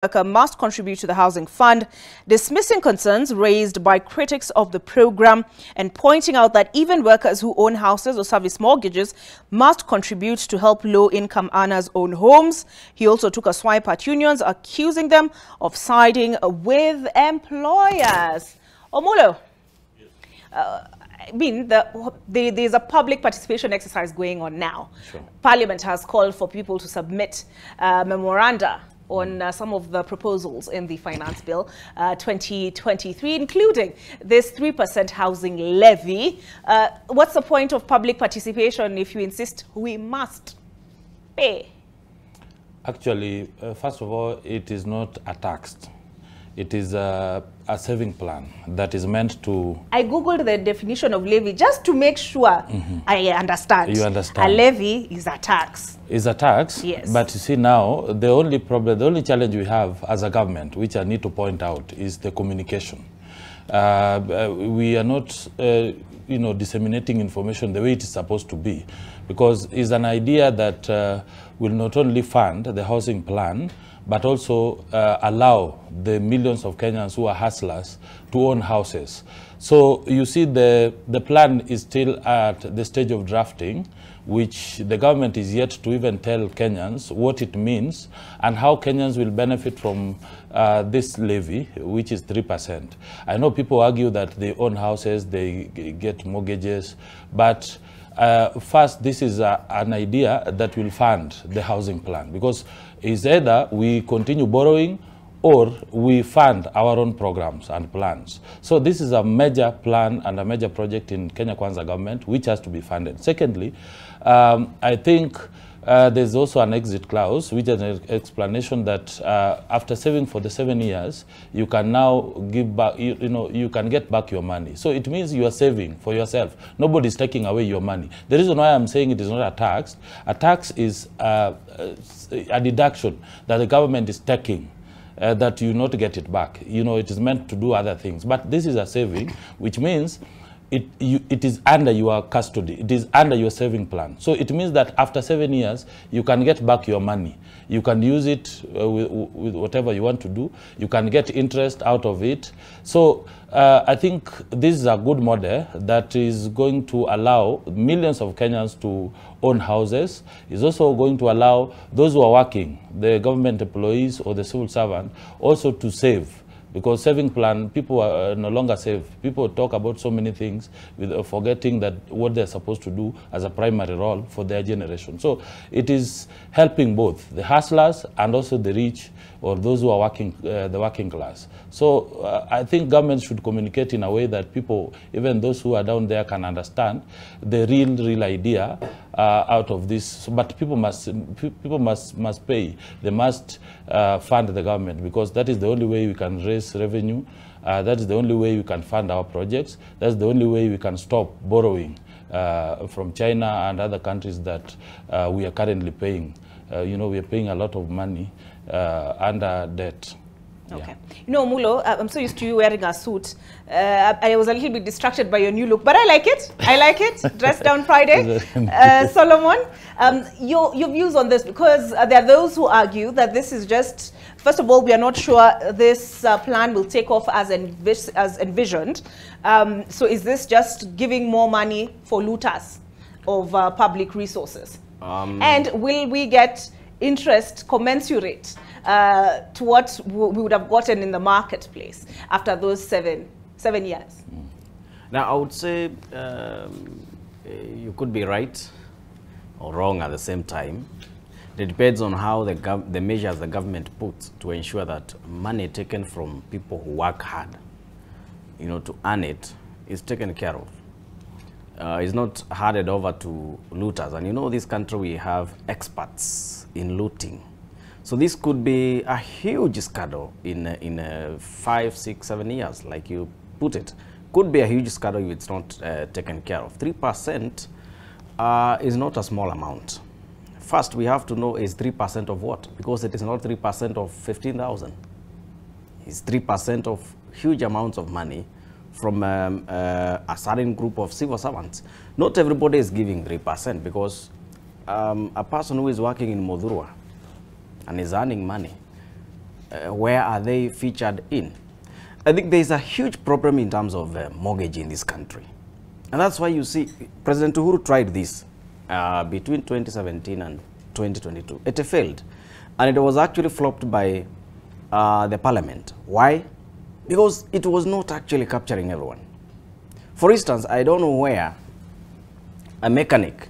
worker must contribute to the housing fund, dismissing concerns raised by critics of the program and pointing out that even workers who own houses or service mortgages must contribute to help low-income earners own homes. He also took a swipe at unions, accusing them of siding with employers. Omulo, there's a public participation exercise going on now. Sure. Parliament has called for people to submit memoranda on some of the proposals in the Finance Bill 2023, including this 3% housing levy. What's the point of public participation if you insist we must pay? Actually, first of all, it is not a tax. It is a saving plan that is meant to... I googled the definition of levy just to make sure I understand. You understand. A levy is a tax. Is a tax, yes. But you see now, the only problem, the only challenge we have as a government, which I need to point out, is the communication. We are not, disseminating information the way it is supposed to be, because it's an idea that will not only fund the housing plan, but also allow the millions of Kenyans who are hustlers to own houses. So you see the plan is still at the stage of drafting, which the government is yet to even tell Kenyans what it means and how Kenyans will benefit from this levy, which is 3%. I know people argue that they own houses, they get mortgages, but first, this is an idea that will fund the housing plan, because it's either we continue borrowing or we fund our own programs and plans. So this is a major plan and a major project in Kenya Kwanza government, which has to be funded. Secondly, I think there's also an exit clause, which is an explanation that after saving for the 7 years, you can now give back, you can get back your money. So it means you are saving for yourself. Nobody's taking away your money. The reason why I'm saying it is not a tax is a deduction that the government is taking. That you not get it back. It is meant to do other things. But this is a saving, which means it is under your custody. It is under your saving plan. So it means that after 7 years, you can get back your money. You can use it with whatever you want to do. You can get interest out of it. So I think this is a good model that is going to allow millions of Kenyans to own houses. It's also going to allow those who are working, the government employees or the civil servant, also to save. Because saving plan, people are no longer save. People talk about so many things, with forgetting that what they're supposed to do as a primary role for their generation. So it is helping both the hustlers and also the rich, or those who are working, the working class. So I think government should communicate in a way that people, even those who are down there, can understand the real idea out of this. But people must pay. They must fund the government, because that is the only way we can raise revenue. That is the only way we can fund our projects. That's the only way we can stop borrowing from China and other countries that we are currently paying. We are paying a lot of money under debt. Okay. Yeah. Mulo, I'm so used to you wearing a suit. I was a little bit distracted by your new look, but I like it. I like it. Dress down Friday. Solomon, your views on this, because there are those who argue that this is just, first of all, we are not sure this plan will take off as envisioned. So is this just giving more money for looters of public resources? And will we get interest commensurate to what we would have gotten in the marketplace after those seven years? Now, I would say you could be right or wrong at the same time. It depends on how the measures the government puts to ensure that money taken from people who work hard, to earn it, is taken care of. It's not handed over to looters. And this country, we have experts in looting. So this could be a huge scandal in 5, 6, 7 years, like you put it. Could be a huge scandal if it's not taken care of. 3% is not a small amount. First, we have to know, is 3% of what? Because it is not 3% of 15,000. It's 3% of huge amounts of money from a certain group of civil servants. Not everybody is giving 3%, because a person who is working in Modhurwa and is earning money where are they featured in? I think there's a huge problem in terms of mortgage in this country. And that's why you see President Uhuru tried this between 2017 and 2022. It failed. And it was actually flopped by the parliament. Why? Because it was not actually capturing everyone. For instance, I don't know where a mechanic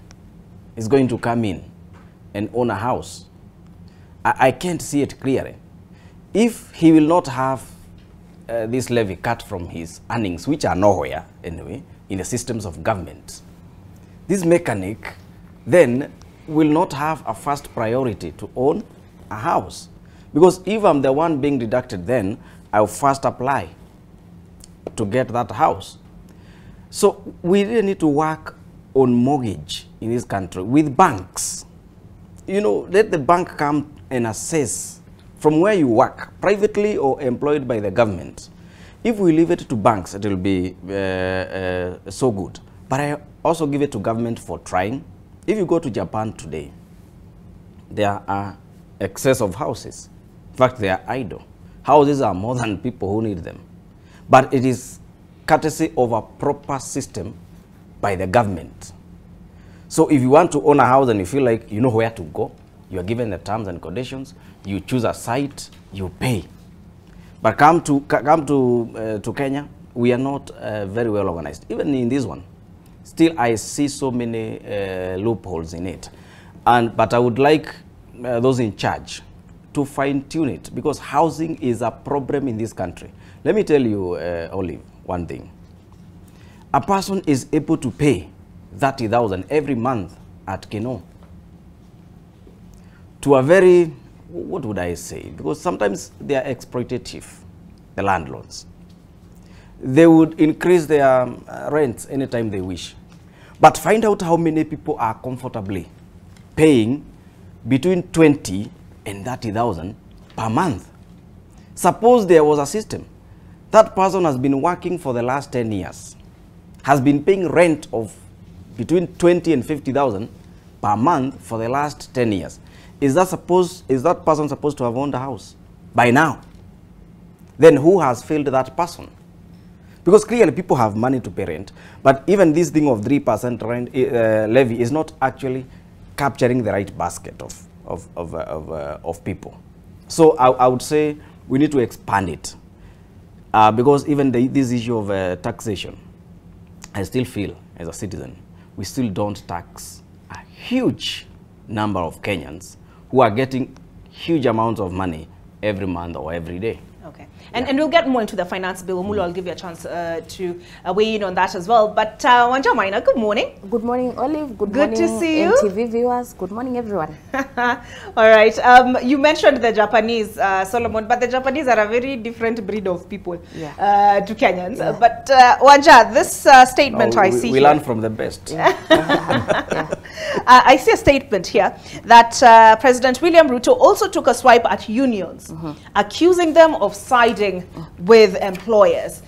is going to come in and own a house. I can't see it clearly. If he will not have this levy cut from his earnings, which are nowhere anyway, in the systems of government, this mechanic then will not have a first priority to own a house. Because if I'm the one being deducted, then I'll first apply to get that house. So we really need to work on mortgage in this country with banks. You know, let the bank come and assess from where you work, privately or employed by the government. If we leave it to banks, it will be so good. But I also give it to government for trying. If you go to Japan today, there are excess of houses. In fact, they are idle. Houses are more than people who need them. But it is courtesy of a proper system by the government. So if you want to own a house and you feel like you know where to go, you are given the terms and conditions, you choose a site, you pay. But come to Kenya, we are not very well organized. Even in this one, still I see so many loopholes in it. But I would like those in charge to fine-tune it, because housing is a problem in this country. Let me tell you, Olive, one thing. A person is able to pay 30,000 every month at Keno to a very, what would I say? Because sometimes they are exploitative, the landlords. They would increase their rents anytime they wish. But find out how many people are comfortably paying between 20 and 30,000 per month. Suppose there was a system. That person has been working for the last 10 years, has been paying rent of between 20 and 50,000 per month for the last 10 years. Is that person supposed to have owned a house by now? Then who has failed that person? Because clearly people have money to pay rent, but even this thing of 3% rent levy is not actually capturing the right basket of people. So I would say we need to expand it. Because even this issue of taxation, I still feel as a citizen, we still don't tax a huge number of Kenyans who are getting huge amounts of money every month or every day. Okay. And we'll get more into the finance bill. Mulu, I'll give you a chance to weigh in on that as well. But Wanja Maina, good morning. Good morning, Olive. Good morning, to see you. TV viewers. Good morning, everyone. All right. You mentioned the Japanese, Solomon, but the Japanese are a very different breed of people to Kenyans. Yeah. But Wanja, this statement I see we learn from the best. I see a statement here that President William Ruto also took a swipe at unions, accusing them of siding with employers.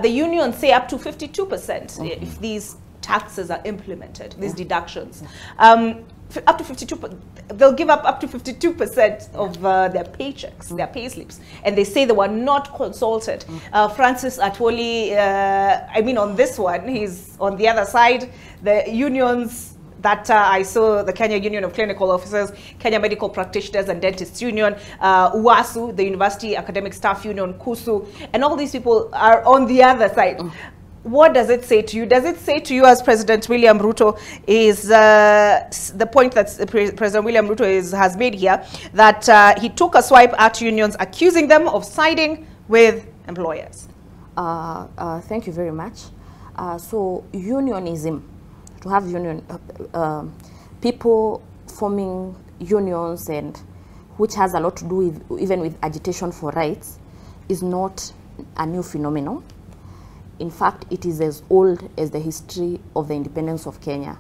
The unions say up to 52% if these taxes are implemented, these deductions. Up to 52%, they'll give up to 52% of their paychecks, their pay slips, and they say they were not consulted. Francis Atwoli, I mean, on this one, he's on the other side. The unions that I saw, the Kenya Union of Clinical Officers, Kenya Medical Practitioners and Dentists Union, UASU, the University Academic Staff Union, KUSU, and all these people are on the other side. What does it say to you? Does it say to you, as President William Ruto is, the point that President William Ruto has made here, that he took a swipe at unions, accusing them of siding with employers? Thank you very much. So unionism, to have union, people forming unions, and which has a lot to do with, even with agitation for rights, is not a new phenomenon. In fact, it is as old as the history of the independence of Kenya.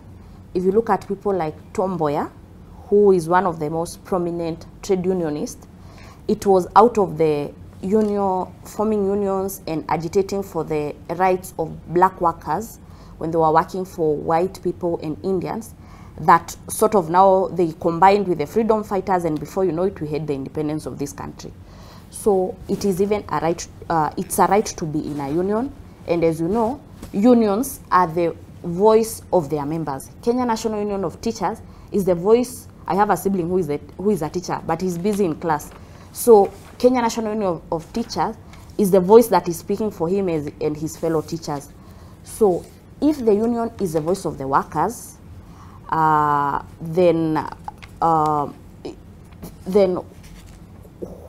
If you look at people like Tom Mboya, who is one of the most prominent trade unionists, it was out of the union, forming unions and agitating for the rights of black workers when they were working for white people and Indians, that sort of now they combined with the freedom fighters, and before you know it, we had the independence of this country. So it is even a right, it's a right to be in a union. And as you know, unions are the voice of their members. Kenya National Union of Teachers is the voice. I have a sibling who is a teacher, but he's busy in class. So Kenya National Union of Teachers is the voice that is speaking for him and his fellow teachers. So if the union is the voice of the workers, then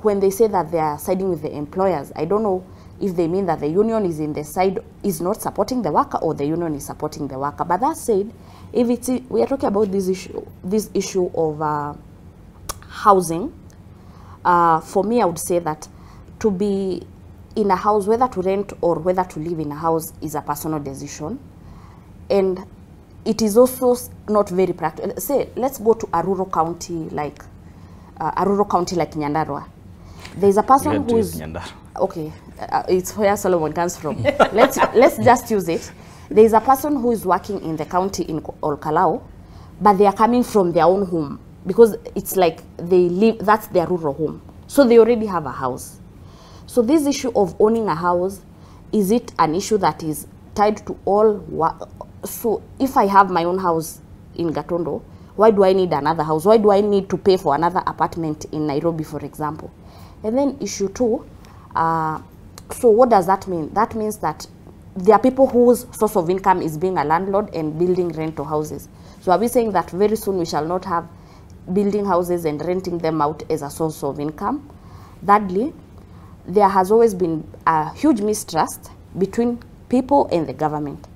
when they say that they are siding with the employers, I don't know if they mean that the union is in the side, is not supporting the worker, or the union is supporting the worker. But that said, if it's, we are talking about this issue of housing, for me, I would say that to be in a house, whether to rent or whether to live in a house, is a personal decision. And it is also not very practical. Say, let's go to a rural county like Nyandarua. There's a person who is, okay, it's where Solomon comes from. let's just use it. There's a person who is working in the county in Olkalau, but they are coming from their own home because it's like they live, that's their rural home. So they already have a house. So this issue of owning a house, is it an issue that is tied to all? So if I have my own house in Gatondo, why do I need another house? Why do I need to pay for another apartment in Nairobi, for example? And then issue 2, so what does that mean? That means that there are people whose source of income is being a landlord and building rental houses. So are we saying that very soon we shall not have building houses and renting them out as a source of income? Thirdly, there has always been a huge mistrust between people and the government,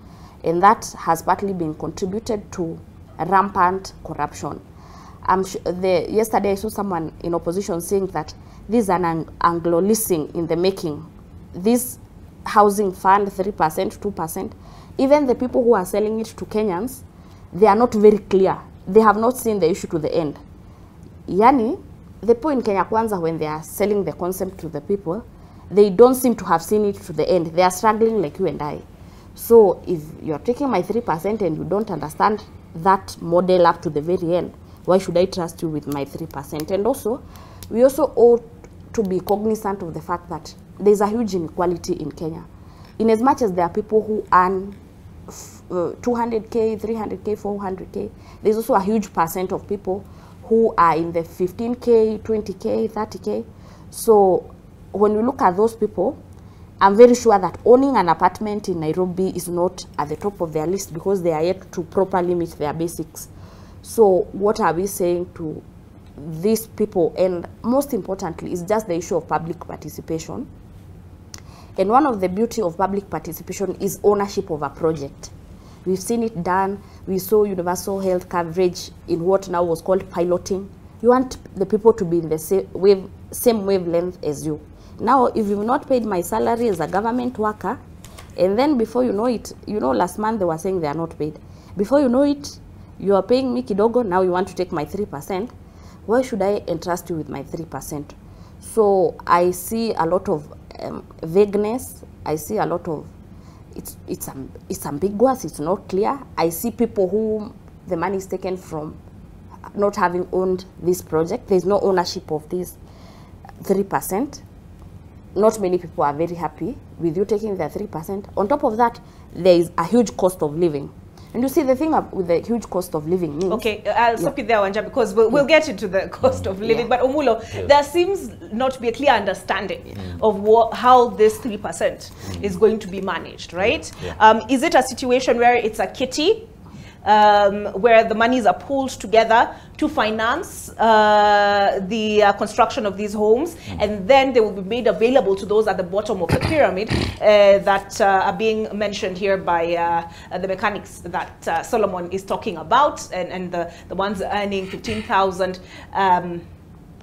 and that has partly been contributed to rampant corruption. Yesterday I saw someone in opposition saying that this is an Anglo-leasing in the making. This housing fund, 3%, 2%, even the people who are selling it to Kenyans, they are not very clear. They have not seen the issue to the end. Yani, the people in Kenya Kwanza, when they are selling the concept to the people, they don't seem to have seen it to the end. They are struggling like you and I. So if you're taking my 3% and you don't understand that model up to the very end, why should I trust you with my 3%? And also, we also ought to be cognizant of the fact that there's a huge inequality in Kenya. In as much as there are people who earn 200K, 300K, 400K, there's also a huge percent of people who are in the 15K, 20K, 30K. So when we look at those people, I'm very sure that owning an apartment in Nairobi is not at the top of their list because they are yet to properly meet their basics. So what are we saying to these people? And most importantly, it's just the issue of public participation. And one of the beauty of public participation is ownership of a project. We've seen it done. We saw universal health coverage in what now was called piloting. You want the people to be in the same wavelength as you. Now, if you've not paid my salary as a government worker, and then before you know it, you know, last month they were saying they are not paid. Before you know it, you are paying me kidogo, now you want to take my 3%. Why should I entrust you with my 3%? So I see a lot of vagueness. I see a lot of, it's ambiguous, it's not clear. I see people who the money is taken from not having owned this project. There's no ownership of this 3%. Not many people are very happy with you taking their 3%. On top of that, there is a huge cost of living. And you see, the thing with the huge cost of living means... Okay, I'll stop you there, Wanja, because we'll get into the cost of living. But Omulo, there seems not to be a clear understanding of how this 3% is going to be managed, right? Is it a situation where it's a kitty, where the monies are pulled together to finance the construction of these homes, and then they will be made available to those at the bottom of the pyramid that are being mentioned here by the mechanics that Solomon is talking about, and the ones earning 15,000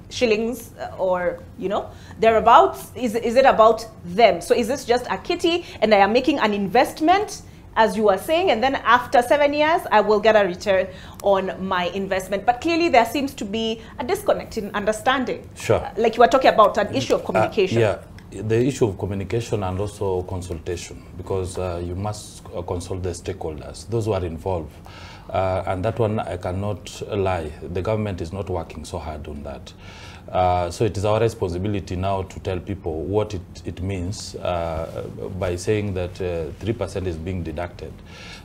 shillings or, you know, thereabouts? Is it about them? So is this just a kitty and I am making an investment, as you are saying, and then after 7 years, I will get a return on my investment? But clearly there seems to be a disconnect in understanding. Sure. Like you were talking about an issue of communication. Yeah, the issue of communication and also consultation, because you must consult the stakeholders, those who are involved. And that one, I cannot lie, the government is not working so hard on that. So it is our responsibility now to tell people what it means by saying that 3% is being deducted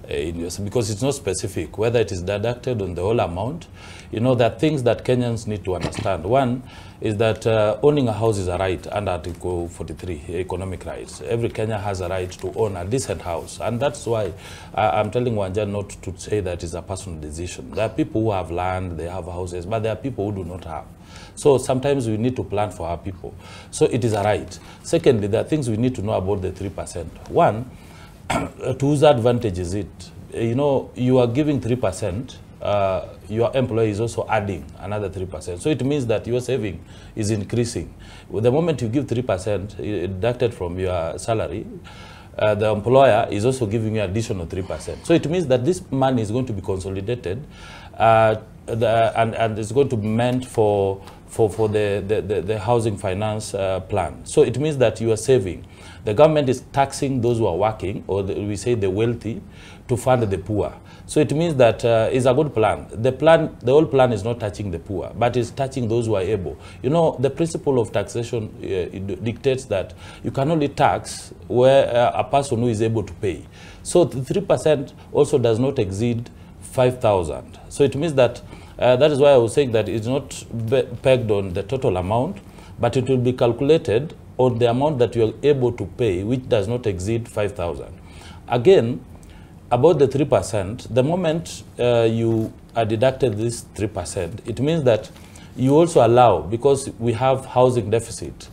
because it's not specific whether it is deducted on the whole amount. You know, there are things that Kenyans need to understand. One is that owning a house is a right under Article 43, economic rights. Every Kenyan has a right to own a decent house, and that's why I'm telling Wanja not to say that it's a personal decision. There are people who have land, they have houses, but there are people who do not have. So sometimes we need to plan for our people. So it is a right. Secondly, there are things we need to know about the 3%. One, to whose advantage is it? You know, you are giving 3%, your employee is also adding another 3%. So it means that your saving is increasing. The moment you give 3% deducted from your salary, the employer is also giving you additional 3%. So it means that this money is going to be consolidated and it's going to be meant for the housing finance plan. So it means that you are saving. The government is taxing those who are working, or we say the wealthy, to fund the poor. So it means that it's a good plan. The whole plan is not touching the poor, but it's touching those who are able. You know, the principle of taxation dictates that you can only tax where a person who is able to pay. So the 3% also does not exceed 5,000. So it means that that is why I was saying that it's not pegged on the total amount, but it will be calculated on the amount that you are able to pay, which does not exceed 5,000. Again, about the 3%, the moment you are deducted this 3%, it means that you also allow, because we have housing deficit,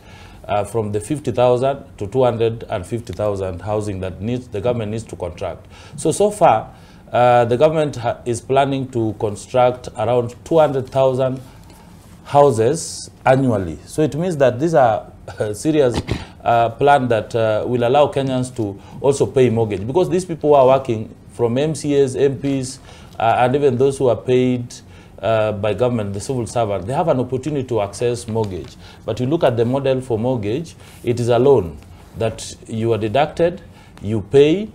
from the 50,000 to 250,000 housing that the government needs to contract. So far, the government is planning to construct around 200,000 houses annually. So it means that these are a serious plan that will allow Kenyans to also pay mortgage, because these people who are working, from MCAs, MPs, and even those who are paid by government, the civil servant, they have an opportunity to access mortgage. But you look at the model for mortgage, it is a loan that you are deducted, you pay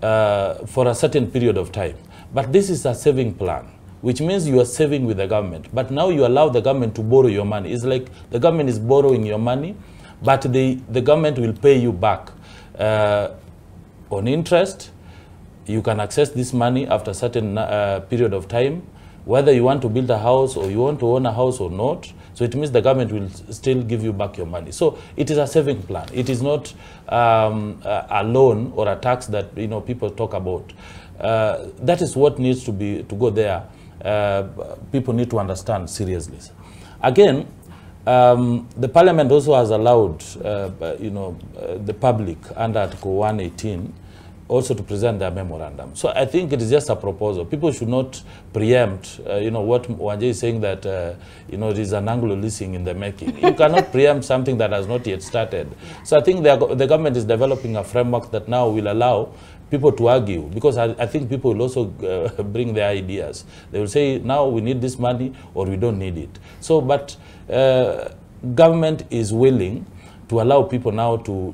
for a certain period of time. But this is a saving plan, which means you are saving with the government. But now you allow the government to borrow your money. It's like the government is borrowing your money, but the government will pay you back on interest. You can access this money after a certain period of time, whether you want to build a house or you want to own a house or not. So it means the government will still give you back your money. So it is a saving plan. It is not a loan or a tax that people talk about. That is what needs to go there. People need to understand seriously. Again, the parliament also has allowed the public under Article 118 also to present their memorandum. So I think it is just a proposal. People should not preempt, what Wanje is saying, that, it is an Anglo leasing in the making. You cannot preempt something that has not yet started. So I think the government is developing a framework that now will allow people to argue, because I think people will also bring their ideas. They will say, now we need this money or we don't need it. So, but government is willing to allow people now to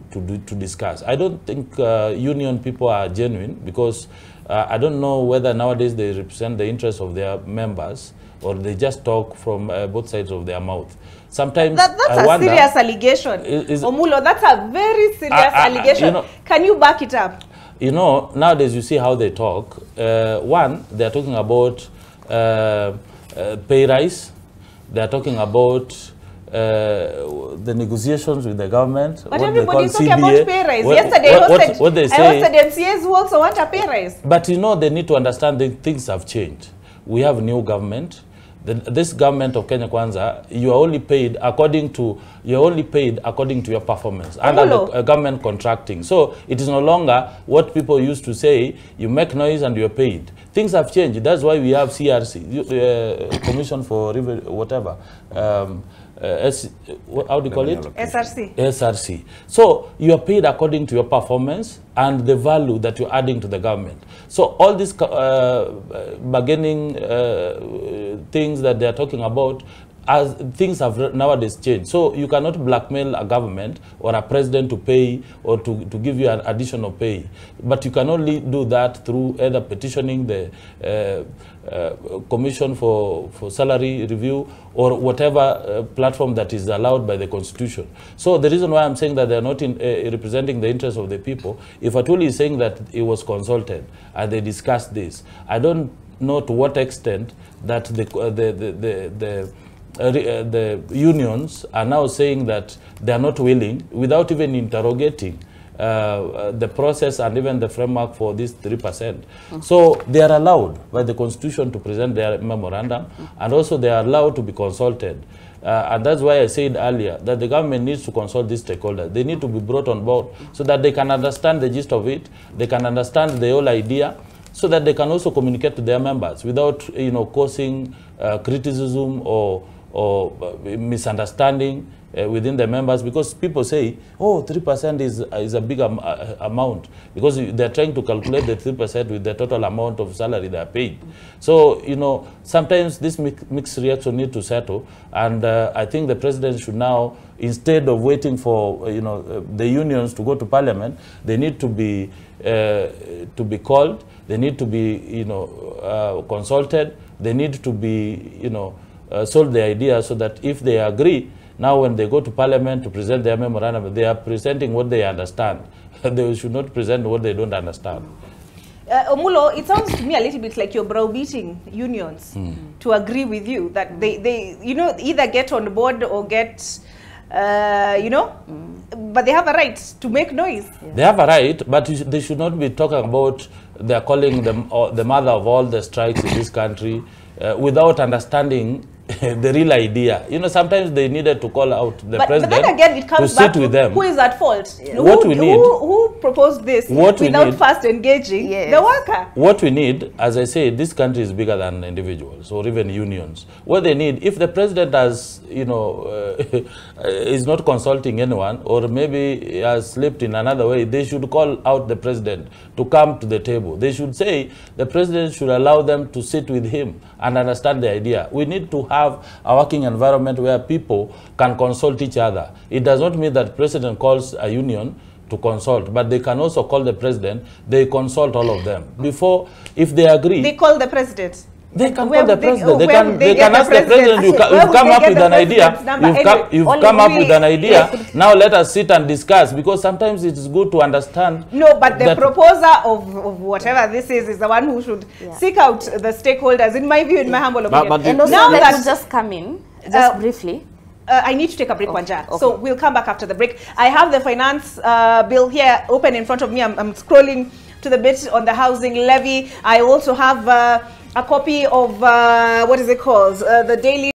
discuss. I don't think union people are genuine, because I don't know whether nowadays they represent the interests of their members or they just talk from both sides of their mouth. Sometimes that's a serious allegation. Omulo, that's a very serious allegation. Can you back it up? Nowadays you see how they talk. One, they are talking about pay rise. They are talking about the negotiations with the government. But everybody's talking about pay rise. Yesterday I hosted MCAs who also want a pay rise. But they need to understand that things have changed. We have new government. This government of Kenya Kwanza, you are only paid according to your performance under the government contracting. So it is no longer what people used to say, you make noise and you're paid. Things have changed. That's why we have CRC, Commission for whatever. How do you call it? SRC. SRC. So you are paid according to your performance and the value that you're adding to the government. So all these bargaining things that they are talking about as things have nowadays changed. So you cannot blackmail a government or a president to pay or to give you an additional pay. But you can only do that through either petitioning the Commission for Salary Review or whatever platform that is allowed by the Constitution. So the reason why I'm saying that they're not representing the interests of the people, if Atuli is saying that it was consulted and they discussed this, I don't know to what extent that the unions are now saying that they are not willing, without even interrogating the process and even the framework for this 3%. So they are allowed by the Constitution to present their memorandum, and also they are allowed to be consulted. And that's why I said earlier that the government needs to consult these stakeholders. They need to be brought on board so that they can understand the gist of it, they can understand the whole idea, so that they can also communicate to their members without, causing criticism or misunderstanding within the members, because people say, oh, 3% is a big amount, because they're trying to calculate the 3% with the total amount of salary they are paid. So, sometimes this mixed reaction needs to settle, and I think the president should now, instead of waiting for, the unions to go to parliament, they need to be called, they need to be, consulted, they need to be, sold the idea, so that if they agree, now when they go to parliament to present their memorandum, they are presenting what they understand. They should not present what they don't understand. Omulo, it sounds to me a little bit like you're browbeating unions to agree with you, that they either get on board or get, but they have a right to make noise. Yeah. They have a right, but they should not be talking about, they're calling them the mother of all the strikes in this country without understanding the real idea. Sometimes they needed to call out the president, but then again, it comes to back sit with them. Who is at fault? Yeah. Who proposed this without first engaging the worker? What we need, as I say, this country is bigger than individuals or even unions. What they need, if the president has, is not consulting anyone, or maybe has slipped in another way, they should call out the president to come to the table. They should say the president should allow them to sit with him and understand the idea. We need to have a working environment where people can consult each other. It does not mean that the president calls a union to consult, but they can also call the president. They consult all of them. Before, if they agree, they call the president. They can call the president. They can ask the president, you've come up with an idea. You've come up with an idea. Now let us sit and discuss, because sometimes it is good to understand. No, but the proposer of whatever this is the one who should seek out the stakeholders, in my view, in my humble opinion. And also, now that just come in, just briefly. I need to take a break, Wanja. Okay. So we'll come back after the break. I have the finance bill here open in front of me. I'm scrolling to the bit on the housing levy. I also have a copy of, what is it called? The daily